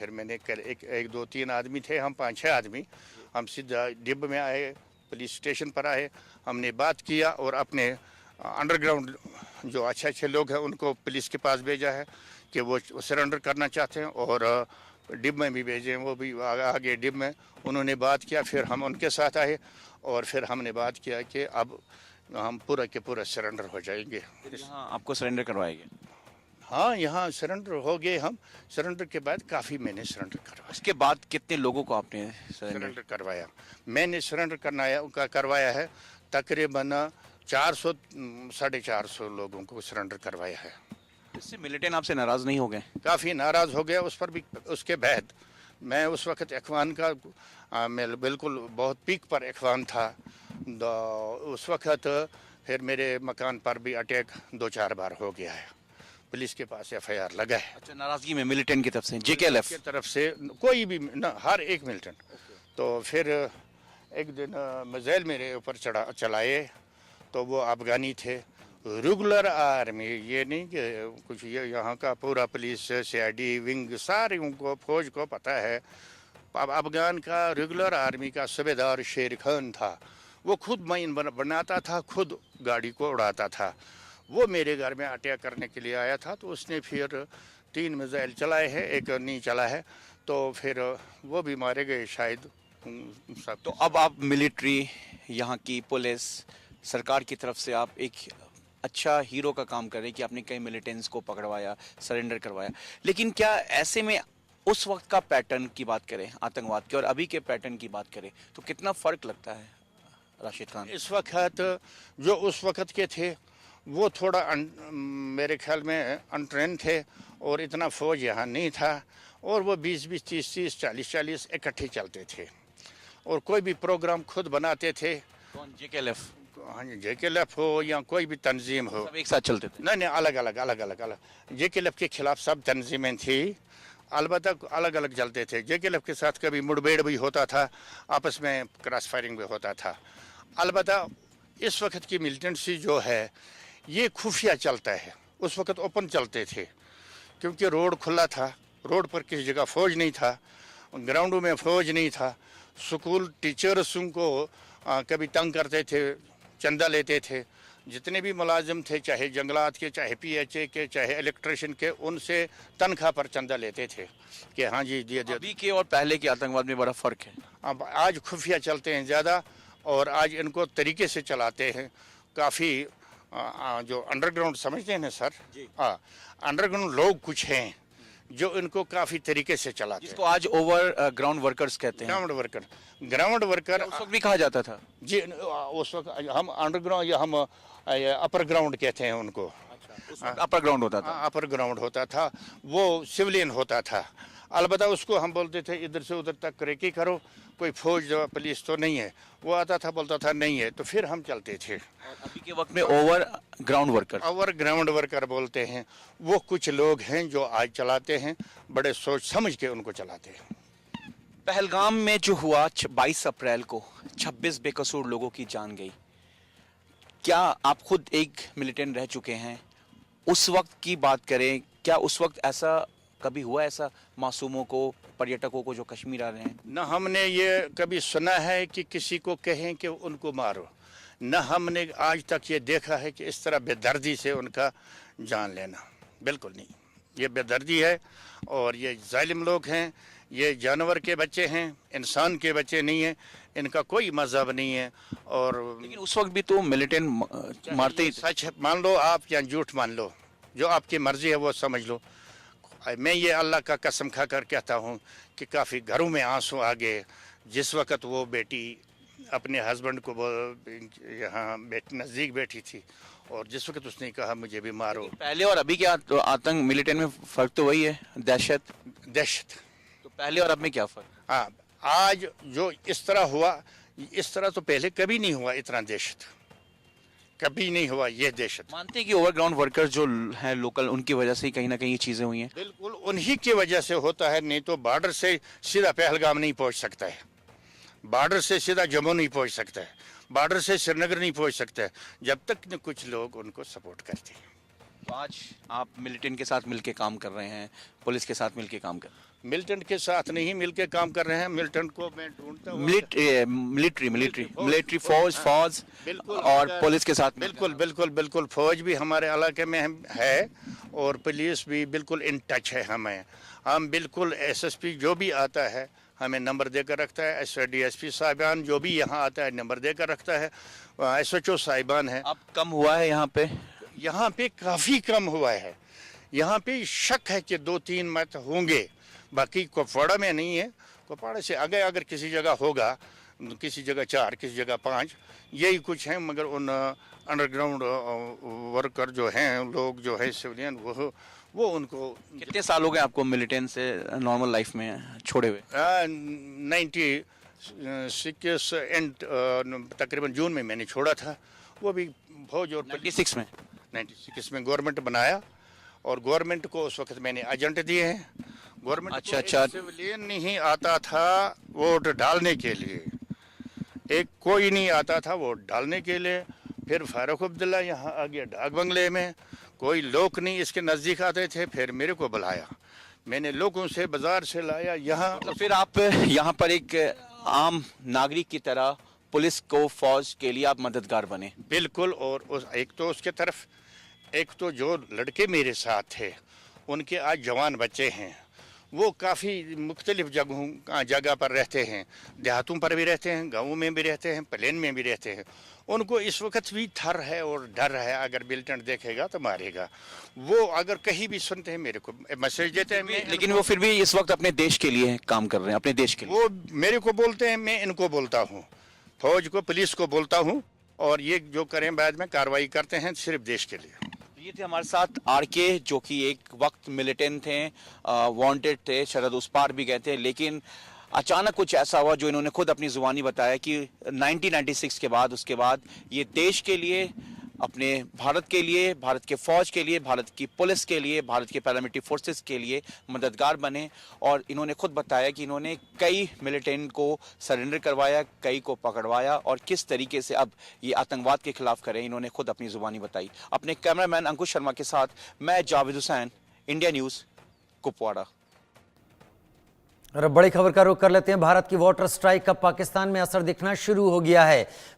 फिर मैंने एक दो तीन आदमी थे, हम 5-6 आदमी, हम सीधा डिब में आए, पुलिस स्टेशन पर आए, हमने बात किया और अपने अंडरग्राउंड जो अच्छे अच्छे लोग हैं उनको पुलिस के पास भेजा है कि वो सरेंडर करना चाहते हैं, और डिब में भी भेजे हैं, वो भी आगे डिब में उन्होंने बात किया। फिर हम उनके साथ आए और फिर हमने बात किया कि अब हम पूरा के पूरा सरेंडर हो जाएंगे। यहाँ आपको सरेंडर करवाएंगे? हाँ, यहाँ सरेंडर हो गए हम। सरेंडर के बाद काफ़ी मैंने सरेंडर करवाया। उसके बाद कितने लोगों को आपने सरेंडर करवाया? मैंने सरेंडर करवाया है तकरीबन 400 450 लोगों को सरेंडर करवाया है। इससे मिलिटेंट आपसे नाराज़ नहीं हो गए? काफ़ी नाराज़ हो गया उस पर भी। उसके बाद मैं उस वक्त इख्वान का मैं बिल्कुल बहुत पीक पर इख्वान था। उस वक्त फिर मेरे मकान पर भी अटैक 2-4 बार हो गया है। पुलिस के पास FIR लगा है। अच्छा, नाराज़गी में मिलिटेंट की तरफ से, JKLF की तरफ से कोई भी न, हर एक मिलिटेंट। तो फिर एक दिन मिसाइल मेरे ऊपर चलाए तो वो अफगानी थे, रेगुलर आर्मी, ये नहीं कि कुछ, ये यहाँ का पूरा पुलिस CID विंग सारे उनको फौज को पता है। अब अफगान का रेगुलर आर्मी का सूबेदार शेर खान था, वो खुद माइन बनाता था, खुद गाड़ी को उड़ाता था। वो मेरे घर में अटैक करने के लिए आया था, तो उसने फिर 3 मिसाइल चलाए हैं, एक नहीं चला है, तो फिर वो भी मारे गए शायद सब। तो अब आप मिलिट्री, यहाँ की पुलिस, सरकार की तरफ से आप एक अच्छा हीरो का काम कर रहे हैं कि आपने कई मिलिटेंट्स को पकड़वाया, सरेंडर करवाया। लेकिन क्या ऐसे में उस वक्त का पैटर्न की बात करें आतंकवाद के और अभी के पैटर्न की बात करें तो कितना फ़र्क लगता है राशिद खान? इस वक्त जो उस वक्त के थे वो थोड़ा मेरे ख्याल में अनट्रेन थे और इतना फौज यहाँ नहीं था, और वो 20-20, 30-30, 40-40 इकट्ठे चलते थे और कोई भी प्रोग्राम खुद बनाते थे। कौन? JKLF? हाँ जी, JKLF हो या कोई भी तंजीम हो, सब एक साथ चलते थे? नहीं, अलग। JKLF के खिलाफ सब तंजीमें थी, अलबत्ता अलग अलग चलते थे। JKLF के साथ कभी मुठभेड़ भी होता था, आपस में क्रॉस फायरिंग भी होता था। अलबत्ता इस वक्त की मिलिटेंसी जो है ये खुफिया चलता है, उस वक्त ओपन चलते थे क्योंकि रोड खुला था, रोड पर किसी जगह फौज नहीं था, ग्राउंडों में फौज नहीं था। स्कूल टीचर्स उनको कभी तंग करते थे, चंदा लेते थे। जितने भी मुलाजिम थे, चाहे जंगलात के, चाहे PHA के, चाहे इलेक्ट्रिशियन के, उनसे तनख्वाह पर चंदा लेते थे कि हाँ जी दिए। अभी के और पहले के आतंकवाद में बड़ा फ़र्क है। अब आज खुफिया चलते हैं ज़्यादा, और आज इनको तरीके से चलाते हैं। काफ़ी जो अंडरग्राउंड समझते हैं ना सर, हाँ, अंडरग्राउंड लोग कुछ हैं जो इनको काफ़ी तरीके से चलाते हैं, जिसको आज ओवर ग्राउंड वर्कर्स कहते हैं। ग्राउंड वर्कर उस वक्त भी कहा जाता था जी। उस वक्त हम अंडरग्राउंड या हम अपर ग्राउंड कहते हैं उनको। उस वक्त अपर ग्राउंड होता था? अपर ग्राउंड होता था, वो सिविलियन होता था। अलबत्ता उसको हम बोलते थे इधर से उधर तक रेकी करो, कोई फौज पुलिस तो नहीं है। वो आता था, बोलता था नहीं है, तो फिर हम चलते थे। अभी के वक्त में ओवर ग्राउंड वर्कर बोलते हैं, वो कुछ लोग हैं जो आज चलाते हैं, बड़े सोच समझ के उनको चलाते हैं। पहलगाम में जो हुआ 22 अप्रैल को 26 बेकसूर लोगों की जान गई। क्या आप खुद एक मिलिटेंट रह चुके हैं, उस वक्त की बात करें, क्या उस वक्त ऐसा कभी हुआ, ऐसा मासूमों को, पर्यटकों को जो कश्मीर आ रहे हैं? न हमने ये कभी सुना है कि किसी को कहें कि उनको मारो, न हमने आज तक ये देखा है कि इस तरह बेदर्दी से उनका जान लेना। बिल्कुल नहीं, ये बेदर्दी है और ये जालिम लोग हैं। ये जानवर के बच्चे हैं, इंसान के बच्चे नहीं हैं, इनका कोई मजहब नहीं है। और लेकिन उस वक्त भी तो मिलिटेंट मारते ही। सच मान लो आप या झूठ मान लो, जो आपकी मर्जी है वो समझ लो। मैं ये अल्लाह का कसम खा कर कहता हूँ कि काफ़ी घरों में आंसू आ गए जिस वक़्त वो बेटी अपने हस्बैंड को यहाँ नज़दीक बैठी थी और जिस वक्त उसने कहा मुझे भी मारो। पहले और अभी क्या तो आतंक मिलिटेंट में फ़र्क तो वही है, दहशत। तो पहले और अब में क्या फ़र्क? हाँ, आज जो इस तरह हुआ, इस तरह तो पहले कभी नहीं हुआ। इतना दहशत कभी नहीं हुआ। ये दहशत मानते हैं कि ओवरग्राउंड वर्कर्स जो हैं लोकल, उनकी वजह से ही कहीं ना कहीं ये चीज़ें हुई हैं? बिल्कुल उन्हीं की वजह से होता है, नहीं तो बॉर्डर से सीधा पहलगाम नहीं पहुंच सकता है, बॉर्डर से सीधा जम्मू नहीं पहुंच सकता है, बॉर्डर से श्रीनगर नहीं पहुंच सकता है, जब तक न कुछ लोग उनको सपोर्ट करते हैं। तो आज आप मिलिटेंट के साथ मिलके काम कर रहे हैं, पुलिस के साथ मिलके काम कर रहे हैं? मिलिटेंट के साथ नहीं मिलके काम कर रहे हैं। मिलिटेंट को मैं ढूंढता हूँ। मिलिट्री फौज बिल्कुल और पुलिस के साथ बिल्कुल बिल्कुल बिल्कुल फौज भी हमारे इलाके में है और पुलिस भी बिल्कुल इन टच है हमें। हम बिल्कुल एसएसपी जो भी आता है हमें नंबर देकर रखता है। डीएसपी साहिबान जो भी यहाँ आता है नंबर देकर रखता है। एसएचओ साहिबान है। अब कम हुआ है यहाँ पे काफ़ी कम हुआ है। यहाँ पे शक है कि 2-3 मत होंगे, बाकी कुपवाड़ा में नहीं है। कुपवाड़ा से आगे अगर किसी जगह होगा, किसी जगह 4 किसी जगह 5 यही कुछ है। मगर उन अंडरग्राउंड वर्कर जो हैं लोग जो है सिविलियन वो उनको कितने साल हो गए आपको मिलिटेंट से नॉर्मल लाइफ में छोड़े हुए? 96 एंड तकरीबन जून में मैंने छोड़ा था। वो भी फौज और 96 में गवर्नमेंट बनाया और गवर्नमेंट को उस वक्त मैंने एजेंट दिए हैं। गवर्नमेंट अच्छा सिविलियन नहीं आता था वोट डालने के लिए, एक कोई नहीं आता था वोट डालने के लिए। फिर फारूक अब्दुल्ला यहाँ आ गया डाक बंगले में, कोई लोग नहीं इसके नज़दीक आते थे। फिर मेरे को बुलाया, मैंने लोगों से बाजार से लाया यहाँ। तो फिर आप यहाँ पर एक आम नागरिक की तरह पुलिस को फौज के लिए आप मददगार बने? बिल्कुल। और एक तो उसके तरफ एक तो जो लड़के मेरे साथ थे उनके आज जवान बच्चे हैं, वो काफ़ी मुख्तलिफ जगह पर रहते हैं। देहातों पर भी रहते हैं, गाँवों में भी रहते हैं, प्लेन में भी रहते हैं। उनको इस वक्त भी थर है और डर है, अगर मिलिटेंट देखेगा तो मारेगा। वो अगर कहीं भी सुनते हैं मेरे को मैसेज देते हैं। लेकिन वो फिर भी इस वक्त अपने देश के लिए काम कर रहे हैं, अपने देश के लिए। वो मेरे को बोलते हैं, मैं इनको बोलता हूँ, फौज को पुलिस को बोलता हूँ, और ये जो करें बाद में कार्रवाई करते हैं सिर्फ देश के लिए। ये थे हमारे साथ आरके, जो कि एक वक्त मिलिटेंट थे, वांटेड थे, शरद उस पार भी गए थे, लेकिन अचानक कुछ ऐसा हुआ जो इन्होंने खुद अपनी जुबानी बताया कि 1996 के बाद उसके बाद ये देश के लिए, अपने भारत के लिए, भारत के फौज के लिए, भारत की पुलिस के लिए, भारत के पैरामिलिट्री फोर्सेस के लिए मददगार बने। और इन्होंने खुद बताया कि इन्होंने कई मिलिटेंट को सरेंडर करवाया, कई को पकड़वाया, और किस तरीके से अब ये आतंकवाद के खिलाफ करें, इन्होंने खुद अपनी जुबानी बताई। अपने कैमरामैन अंकुश शर्मा के साथ मैं जावेद हुसैन, इंडिया न्यूज़, कुपवाड़ा। और अब बड़ी खबर का रुख कर लेते हैं। भारत की वाटर स्ट्राइक का पाकिस्तान में असर दिखना शुरू हो गया है।